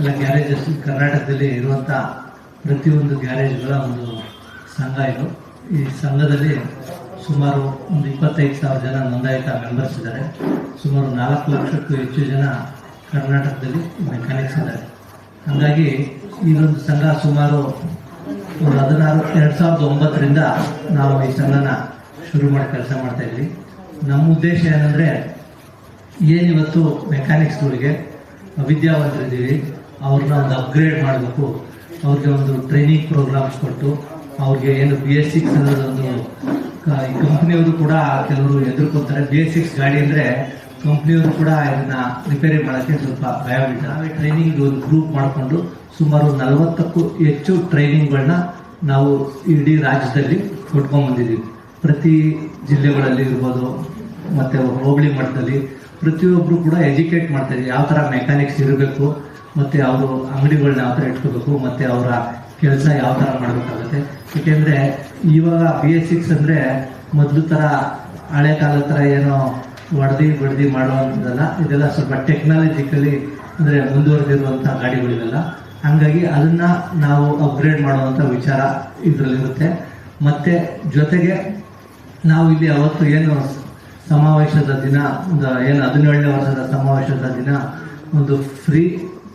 ಎಲ್ಲ ಗ್ಯಾರೇಜಸ್ ಕರ್ನಾಟಕದಲ್ಲಿ ಇರುವಂಥ ಪ್ರತಿಯೊಂದು ಗ್ಯಾರೇಜ್ಗಳ ಒಂದು ಸಂಘ ಇದು. ಈ ಸಂಘದಲ್ಲಿ ಸುಮಾರು ಒಂದು 25,000 ಜನ ನೋಂದಾಯಿತ ಮೆಂಬರ್ಸ್ ಇದ್ದಾರೆ. ಸುಮಾರು 4 ಲಕ್ಷಕ್ಕೂ ಹೆಚ್ಚು ಜನ ಕರ್ನಾಟಕದಲ್ಲಿ ಮೆಕ್ಯಾನಿಕ್ಸ್ ಇದ್ದಾರೆ. ಹಾಗಾಗಿ ಇದೊಂದು ಸಂಘ ಸುಮಾರು 2009ರಿಂದ ನಾವು ಈ ಸಂಘನ ಶುರು ಮಾಡಿ ಕೆಲಸ ಮಾಡ್ತಾ ಇದ್ವಿ. ನಮ್ಮ ಉದ್ದೇಶ ಏನಂದರೆ, ಏನಿವತ್ತು ಮೆಕ್ಯಾನಿಕ್ಸ್ಗಳಿಗೆ ವಿದ್ಯಾವಂತರಿದ್ದೀವಿ, ಅವ್ರನ್ನ ಒಂದು ಅಪ್ಗ್ರೇಡ್ ಮಾಡಬೇಕು, ಅವ್ರಿಗೆ ಒಂದು ಟ್ರೈನಿಂಗ್ ಪ್ರೋಗ್ರಾಮ್ಸ್ ಕೊಟ್ಟು ಅವ್ರಿಗೆ ಏನು BS6 ಅನ್ನೋದೊಂದು ಈ ಕಂಪ್ನಿಯವರು ಕೂಡ ಕೆಲವರು ಎದುರ್ಕೊತಾರೆ. BS6 ಗಾಡಿ ಅಂದರೆ ಕಂಪ್ನಿಯವರು ಕೂಡ ಇದನ್ನ ರಿಪೇರಿ ಮಾಡೋಕ್ಕೆ ಸ್ವಲ್ಪ ಭಯ ಬೀಳ್ತಾರೆ. ನಾವೇ ಟ್ರೈನಿಂಗ್ ಒಂದು ಗ್ರೂಪ್ ಮಾಡಿಕೊಂಡು ಸುಮಾರು 40ಕ್ಕೂ ಹೆಚ್ಚು ಟ್ರೈನಿಂಗ್ಗಳನ್ನ ನಾವು ಇಡೀ ರಾಜ್ಯದಲ್ಲಿ ಕೊಟ್ಕೊಂಡ್ಬಂದಿದ್ದೀವಿ. ಪ್ರತಿ ಜಿಲ್ಲೆಗಳಲ್ಲಿ ಇರ್ಬೋದು, ಮತ್ತು ಹೋಬಳಿ ಮಟ್ಟದಲ್ಲಿ ಪ್ರತಿಯೊಬ್ಬರು ಕೂಡ ಎಜುಕೇಟ್ ಮಾಡ್ತಾ ಇದ್ದೀವಿ. ಯಾವ ಥರ ಮೆಕ್ಯಾನಿಕ್ಸ್ ಇರಬೇಕು, ಮತ್ತು ಅವರು ಅಂಗಡಿಗಳನ್ನ ಯಾವ ಥರ ಇಟ್ಕೋಬೇಕು, ಮತ್ತು ಅವರ ಕೆಲಸ ಯಾವ ಥರ ಮಾಡಬೇಕಾಗುತ್ತೆ. ಏಕೆಂದರೆ ಇವಾಗ BS6 ಅಂದರೆ ಮೊದಲು ಥರ ಹಳೆ ಕಾಲದ ಥರ ಏನೋ ಹೊಡೆದಿ ಮಾಡುವಂಥದ್ದಲ್ಲ. ಇದೆಲ್ಲ ಸ್ವಲ್ಪ ಟೆಕ್ನಾಲಜಿಕಲಿ ಅಂದರೆ ಮುಂದುವರೆದಿರುವಂಥ ಗಾಡಿಗಳಿವೆಲ್ಲ. ಹಾಗಾಗಿ ಅದನ್ನು ನಾವು ಅಪ್ಗ್ರೇಡ್ ಮಾಡುವಂಥ ವಿಚಾರ ಇದರಲ್ಲಿರುತ್ತೆ. ಮತ್ತು ಜೊತೆಗೆ ನಾವು ಇಲ್ಲಿ ಅವತ್ತು ಏನು ಸಮಾವೇಶದ ದಿನ, ಏನು 17ನೇ ವರ್ಷದ ಸಮಾವೇಶದ ದಿನ ಒಂದು ಫ್ರೀ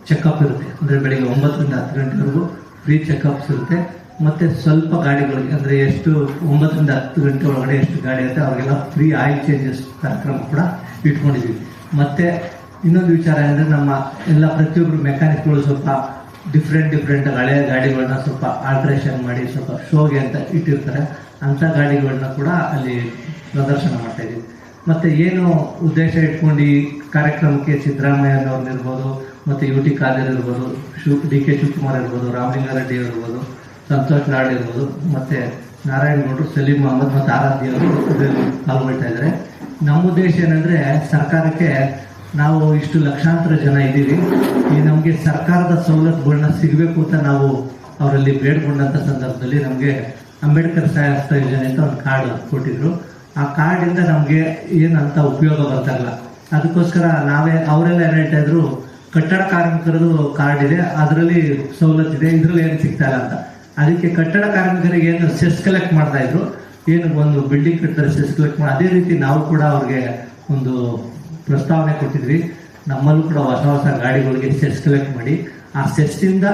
ಚೆಕಪ್ ಇರುತ್ತೆ. ಅಂದರೆ ಬೆಳಿಗ್ಗೆ 9ರಿಂದ 10 ಗಂಟೆವರೆಗೂ ಫ್ರೀ ಚೆಕಪ್ಸ್ ಇರುತ್ತೆ. ಮತ್ತು ಸ್ವಲ್ಪ ಗಾಡಿಗಳಿಗೆ ಅಂದರೆ ಎಷ್ಟು 9ರಿಂದ 10 ಗಂಟೆ ಒಳಗಡೆ ಎಷ್ಟು ಗಾಡಿ ಇರುತ್ತೆ ಅವ್ರಿಗೆಲ್ಲ ಫ್ರೀ ಆಯಿಲ್ ಚೇಂಜಸ್ ಕಾರ್ಯಕ್ರಮ ಕೂಡ ಇಟ್ಕೊಂಡಿದ್ದೀವಿ. ಮತ್ತು ಇನ್ನೊಂದು ವಿಚಾರ ಅಂದರೆ, ನಮ್ಮ ಎಲ್ಲ ಪ್ರತಿಯೊಬ್ಬರು ಮೆಕ್ಯಾನಿಕ್ಗಳು ಸ್ವಲ್ಪ ಡಿಫ್ರೆಂಟ್ ಹಳೆಯ ಗಾಡಿಗಳನ್ನ ಸ್ವಲ್ಪ ಆಲ್ಟ್ರೇಷನ್ ಮಾಡಿ ಸ್ವಲ್ಪ ಶೋಗೆ ಅಂತ ಇಟ್ಟಿರ್ತಾರೆ. ಅಂಥ ಗಾಡಿಗಳನ್ನ ಕೂಡ ಅಲ್ಲಿ ಪ್ರದರ್ಶನ ಮಾಡ್ತಾ ಇದ್ದೀವಿ. ಮತ್ತು ಏನು ಉದ್ದೇಶ ಇಟ್ಕೊಂಡು ಈ ಕಾರ್ಯಕ್ರಮಕ್ಕೆ ಸಿದ್ದರಾಮಯ್ಯನವ್ರನ್ನಿರ್ಬೋದು, ಮತ್ತು UT ಖಾದರ್ ಇರ್ಬೋದು, DK ಶಿವಕುಮಾರ್ ಇರ್ಬೋದು, ರಾಮಲಿಂಗಾರೆಡ್ಡಿ ಇರ್ಬೋದು, ಸಂತೋಷ್ ಲಾಡ್ ಇರ್ಬೋದು, ಮತ್ತು ನಾರಾಯಣ್ ಗೌಡ್ರು, ಸಲೀಂ ಅಹಮದ್ ಮತ್ತು ಆರಾಧ್ಯ ಅವರು ಇದರಲ್ಲಿ ಪಾಲ್ಗೊಳ್ತಾ ಇದ್ದಾರೆ. ನಮ್ಮ ಉದ್ದೇಶ ಏನಂದರೆ, ಸರ್ಕಾರಕ್ಕೆ ನಾವು ಇಷ್ಟು ಲಕ್ಷಾಂತರ ಜನ ಇದ್ದೀವಿ, ಈ ನಮಗೆ ಸರ್ಕಾರದ ಸವಲತ್ತುಗಳನ್ನ ಸಿಗಬೇಕು ಅಂತ ನಾವು ಅವರಲ್ಲಿ ಬೇಡ್ಕೊಂಡಂಥ ಸಂದರ್ಭದಲ್ಲಿ ನಮಗೆ ಅಂಬೇಡ್ಕರ್ ಸಹಾಯಹಸ್ತ ಯೋಜನೆ ಅಂತ ಒಂದು ಕಾರ್ಡ್ ಕೊಟ್ಟಿದ್ರು. ಆ ಕಾರ್ಡಿಂದ ನಮಗೆ ಏನಂತ ಉಪಯೋಗ ಬರ್ತಾಯಿಲ್ಲ. ಅದಕ್ಕೋಸ್ಕರ ಅವರೆಲ್ಲ ಏನು ಹೇಳ್ತಾ ಇದ್ರು, ಕಟ್ಟಡ ಕಾರ್ಮಿಕರದು ಕಾರ್ಡ್ ಇದೆ, ಅದರಲ್ಲಿ ಸವಲತ್ತಿದೆ, ಇದರಲ್ಲಿ ಏನು ಸಿಗ್ತಾ ಇಲ್ಲ ಅಂತ. ಅದಕ್ಕೆ ಕಟ್ಟಡ ಕಾರ್ಮಿಕರಿಗೆ ಏನು ಸೆಸ್ ಕಲೆಕ್ಟ್ ಮಾಡ್ತಾ ಇದ್ರು, ಏನು ಒಂದು ಬಿಲ್ಡಿಂಗ್ ಕಟ್ತಾರೆ ಸೆಸ್ ಕಲೆಕ್ಟ್ ಮಾಡಿ, ಅದೇ ರೀತಿ ನಾವು ಕೂಡ ಅವ್ರಿಗೆ ಒಂದು ಪ್ರಸ್ತಾವನೆ ಕೊಟ್ಟಿದ್ವಿ. ನಮ್ಮಲ್ಲೂ ಕೂಡ ಹೊಸ ಗಾಡಿಗಳಿಗೆ ಸೆಸ್ ಕಲೆಕ್ಟ್ ಮಾಡಿ ಆ ಸೆಸ್ಸಿಂದ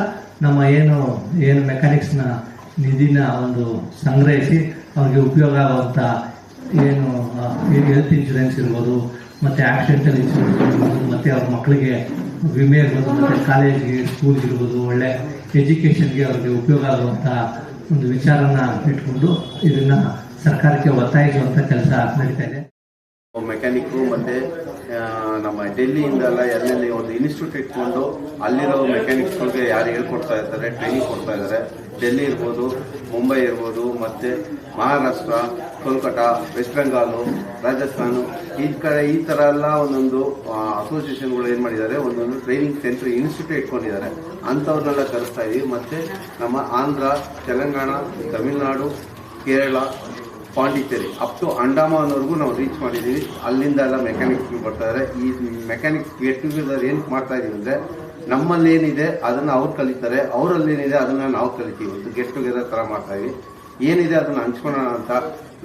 ನಮ್ಮ ಏನು ಮೆಕ್ಯಾನಿಕ್ಸ್ನ ನಿಧಿನ ಒಂದು ಸಂಗ್ರಹಿಸಿ ಅವ್ರಿಗೆ ಉಪಯೋಗ ಆಗುವಂಥ ಏನು ಹೆಲ್ತ್ ಇನ್ಶೂರೆನ್ಸ್ ಇರ್ಬೋದು, ಮತ್ತು ಆಕ್ಸಿಡೆಂಟಲ್ ಇನ್ಶೂರೆನ್ಸ್ ಇರ್ಬೋದು, ಮತ್ತು ಅವ್ರ ಮಕ್ಕಳಿಗೆ ವಿಮೆ ಇರ್ಬೋದು, ಮತ್ತು ಕಾಲೇಜಿಗೆ ಸ್ಕೂಲ್ಗೆ ಇರ್ಬೋದು, ಒಳ್ಳೆ ಎಜುಕೇಷನ್ಗೆ ಅವ್ರಿಗೆ ಉಪಯೋಗ ಆಗುವಂಥ ಒಂದು ವಿಚಾರನ ಇಟ್ಕೊಂಡು ಇದನ್ನು ಸರ್ಕಾರಕ್ಕೆ ಒತ್ತಾಯಿಸುವಂಥ ಕೆಲಸ ನಡೀತಾ ಇದೆ. ಮೆಕ್ಯಾನಿಕ್ಕು ಮತ್ತು ನಮ್ಮ ಡೆಲ್ಲಿಯಿಂದೆಲ್ಲ ಎಲ್ಲೆಲ್ಲಿ ಒಂದು ಇನ್ಸ್ಟಿಟ್ಯೂಟ್ ಇಟ್ಕೊಂಡು ಅಲ್ಲಿರೋ ಮೆಕ್ಯಾನಿಕ್ಸ್ಗಳಿಗೆ ಯಾರು ಹೇಳ್ಕೊಡ್ತಾ ಇರ್ತಾರೆ, ಟ್ರೈನಿಂಗ್ ಕೊಡ್ತಾ ಇದ್ದಾರೆ. ಡೆಲ್ಲಿ ಇರ್ಬೋದು, ಮುಂಬೈ ಇರ್ಬೋದು, ಮತ್ತು ಮಹಾರಾಷ್ಟ್ರ, ಕೋಲ್ಕತ್ತಾ, ವೆಸ್ಟ್ ಬೆಂಗಾಲು, ರಾಜಸ್ಥಾನ, ಈ ಥರ ಎಲ್ಲ ಒಂದೊಂದು ಅಸೋಸಿಯೇಷನ್ಗಳು ಏನು ಮಾಡಿದ್ದಾರೆ, ಒಂದೊಂದು ಟ್ರೈನಿಂಗ್ ಸೆಂಟರ್ ಇನ್ಸ್ಟಿಟ್ಯೂಟ್ ಇಟ್ಕೊಂಡಿದ್ದಾರೆ. ಅಂಥವ್ರನ್ನೆಲ್ಲ ಕರೆಸ್ತಾ ಇದ್ದೀವಿ. ಮತ್ತು ನಮ್ಮ ಆಂಧ್ರ, ತೆಲಂಗಾಣ, ತಮಿಳುನಾಡು, ಕೇರಳ, ಪಾಂಡಿಚೇರಿ ಅಪ್ ಟು ಅಂಡಮಾನ್ವರೆಗೂ ನಾವು ರೀಚ್ ಮಾಡಿದ್ದೀವಿ. ಅಲ್ಲಿಂದ ಎಲ್ಲ ಮೆಕ್ಯಾನಿಕ್ಸ್ ಬರ್ತಾರೆ. ಈ ಮೆಕ್ಯಾನಿಕ್ಸ್ ಗೆಟ್ ಟುಗೆದರ್ ಏನು ಮಾಡ್ತಾ ಇದೀವಿ ಅಂದರೆ, ನಮ್ಮಲ್ಲಿ ಏನಿದೆ ಅದನ್ನು ಅವ್ರು ಕಲಿತಾರೆ, ಅವರಲ್ಲಿ ಏನಿದೆ ಅದನ್ನು ನಾವು ಕಲಿತೀವಿ. ಒಂದು ಗೆಟ್ ಟುಗೆದರ್ ಥರ ಮಾಡ್ತಾ ಇದೀವಿ. ಏನಿದೆ ಅದನ್ನು ಹಂಚ್ಕೊಳ್ಳೋಣ ಅಂತ.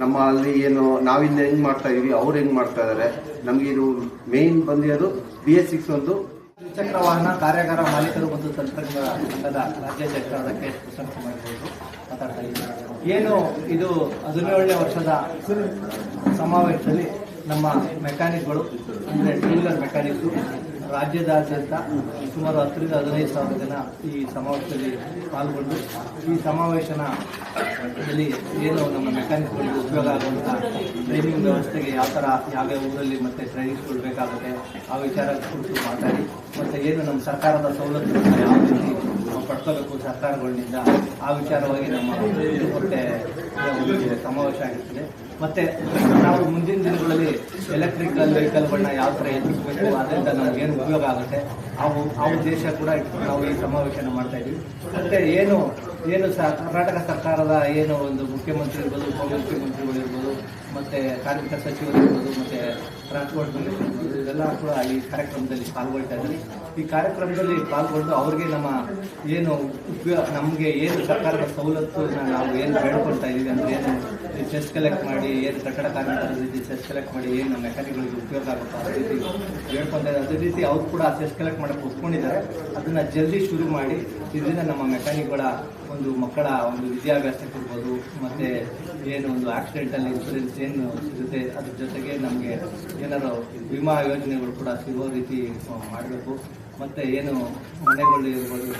ನಮ್ಮ ಅಲ್ಲಿ ಏನು ನಾವಿಲ್ಲಿ ಹೆಂಗೆ ಮಾಡ್ತಾ ಇದೀವಿ, ಅವ್ರು ಹೆಂಗೆ ಮಾಡ್ತಾ ಇದ್ದಾರೆ. ನಮಗೆ ಇದು ಮೇನ್ ಬಂದಿರೋದು BS6 ಒಂದು ದ್ವಿಚಕ್ರ ವಾಹನ ಕಾರ್ಯಾಗಾರ ಮಾಲೀಕರು ಮತ್ತು ತಂತ್ರಜ್ಞರ ಸಂಘದ ರಾಜ್ಯಾಧ್ಯಕ್ಷರಾದ KS ಪ್ರಶಂಸೆ ಮಾಡಬಹುದು ಮಾತಾಡ್ತಾ ಇದ್ದಾರೆ. ಏನು ಇದು 17ನೇ ವರ್ಷದ ಸಮಾವೇಶದಲ್ಲಿ ನಮ್ಮ ಮೆಕ್ಯಾನಿಕ್ಗಳು ಅಂದರೆ ಟೂ ವೀಲರ್ ಮೆಕ್ಯಾನಿಕ್ಸು ರಾಜ್ಯದಾದ್ಯಂತ ಸುಮಾರು 10ರಿಂದ 15,000 ಜನ ಈ ಸಮಾವೇಶದಲ್ಲಿ ಪಾಲ್ಗೊಂಡು ಈ ಸಮಾವೇಶದಲ್ಲಿ ಏನು ನಮ್ಮ ಮೆಕ್ಯಾನಿಕ್ಗಳಿಗೆ ಉಪಯೋಗ ಆಗುವಂಥ ಟ್ರೈನಿಂಗ್ ವ್ಯವಸ್ಥೆಗೆ ಯಾವ ಥರ ಯಾವ್ಯಾವ ಊರಲ್ಲಿ ಮತ್ತು ಟ್ರೈನಿಂಗ್ಗಳು ಬೇಕಾಗುತ್ತೆ ಆ ವಿಚಾರ ಕುರಿತು ಮಾತಾಡಿ, ಮತ್ತು ಏನು ನಮ್ಮ ಸರ್ಕಾರದ ಸವಲತ್ತುಗಳನ್ನ ಯಾವ ರೀತಿ ನಾವು ಪಡ್ಕೋಬೇಕು ಸರ್ಕಾರಗಳಿಂದ ಆ ವಿಚಾರವಾಗಿ ನಮ್ಮ ಮತ್ತೆ ಸಮಾವೇಶ ಆಗಿರ್ತದೆ. ಮತ್ತು ನಾವು ಮುಂದಿನ ದಿನಗಳಲ್ಲಿ ಎಲೆಕ್ಟ್ರಿಕಲ್ ವೆಹಿಕಲ್ಗಳನ್ನ ಯಾವ ಥರ ಹೆಚ್ಚಿಸಬೇಕು, ಅದರಿಂದ ನಮಗೇನು ಉಪಯೋಗ ಆಗುತ್ತೆ ಆ ಉದ್ದೇಶ ಕೂಡ ಇಟ್ಕೊಂಡು ನಾವು ಈ ಸಮಾವೇಶನ ಮಾಡ್ತಾ ಇದ್ದೀವಿ. ಮತ್ತು ಏನು ಏನು ಕರ್ನಾಟಕ ಸರ್ಕಾರದ ಏನು ಒಂದು ಮುಖ್ಯಮಂತ್ರಿ ಇರ್ಬೋದು, ಉಪಮುಖ್ಯಮಂತ್ರಿಗಳು ಇರ್ಬೋದು, ಮತ್ತೆ ಕಾರ್ಮಿಕ ಸಚಿವರು ಇರ್ಬೋದು, ಮತ್ತೆ ಟ್ರಾನ್ಸ್ಪೋರ್ಟ್ ಮಿನಿಸ್ಟರ್ ಇರ್ಬೋದು, ಇದೆಲ್ಲ ಕೂಡ ಈ ಕಾರ್ಯಕ್ರಮದಲ್ಲಿ ಪಾಲ್ಗೊಳ್ತಾ ಇದ್ದಾರೆ. ಈ ಕಾರ್ಯಕ್ರಮದಲ್ಲಿ ಪಾಲ್ಗೊಂಡು ಅವ್ರಿಗೆ ನಮ್ಮ ಏನು ನಮಗೆ ಏನು ಸರ್ಕಾರದ ಸವಲತ್ತು ನಾವು ಏನು ಬೇಡ್ಕೊಳ್ತಾ ಇದ್ದೀವಿ ಅಂದರೆ ಏನು ಸೆಸ್ ಕಲೆಕ್ಟ್ ಮಾಡಿ, ಏನು ಕಟ್ಟಡ ಕಾರ್ಮಿಕರ ರೀತಿ ಸೆಸ್ ಕಲೆಕ್ಟ್ ಮಾಡಿ ಏನು ನಮ್ಮ ಮೆಕ್ಯಾನಿಕ್ಗಳಿಗೆ ಉಪಯೋಗ ಆಗುತ್ತೋ ಅದೇ ರೀತಿ ಬೇಡ್ಕೊಳ್ತಾ ಇದ್ದಾರೆ. ಅದೇ ರೀತಿ ಅವ್ರು ಕೂಡ ಸೆಸ್ ಕಲೆಕ್ಟ್ ಮಾಡೋಕ್ಕೆ ಒಪ್ಕೊಂಡಿದ್ದಾರೆ. ಅದನ್ನು ಜಲ್ದಿ ಶುರು ಮಾಡಿ ಇದರಿಂದ ನಮ್ಮ ಮೆಕ್ಯಾನಿಕ್ಗಳ ಒಂದು ಮಕ್ಕಳ ಒಂದು ವಿದ್ಯಾಭ್ಯಾಸಕ್ಕಿರ್ಬೋದು, ಮತ್ತು ಏನು ಒಂದು ಆಕ್ಸಿಡೆಂಟಲ್ಲಿ ಇನ್ಸೂರೆನ್ಸ್ ಏನು ಸಿಗುತ್ತೆ, ಅದ್ರ ಜೊತೆಗೆ ನಮಗೆ ಏನಾರು ವಿಮಾ ಯೋಜನೆಗಳು ಕೂಡ ಸಿಗೋ ರೀತಿ ಮಾಡಬೇಕು. ಮತ್ತು ಏನು ಮನೆಗಳು ಇರ್ಬೋದು,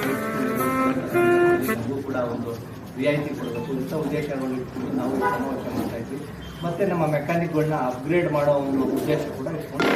ನಮಗೂ ಕೂಡ ಒಂದು ರಿಯಾಯಿತಿ ಕೊಡಬೇಕು. ಇಂಥ ಉದ್ದೇಶಗಳು ಇಟ್ಕೊಂಡು ನಾವು ಸಮಾವೇಶ ಮಾಡ್ತಾ ಇದ್ವಿ. ಮತ್ತು ನಮ್ಮ ಮೆಕ್ಯಾನಿಕ್ಗಳನ್ನ ಅಪ್ಗ್ರೇಡ್ ಮಾಡೋ ಒಂದು ಉದ್ದೇಶ ಕೂಡ ಇಟ್ಕೊಂಡು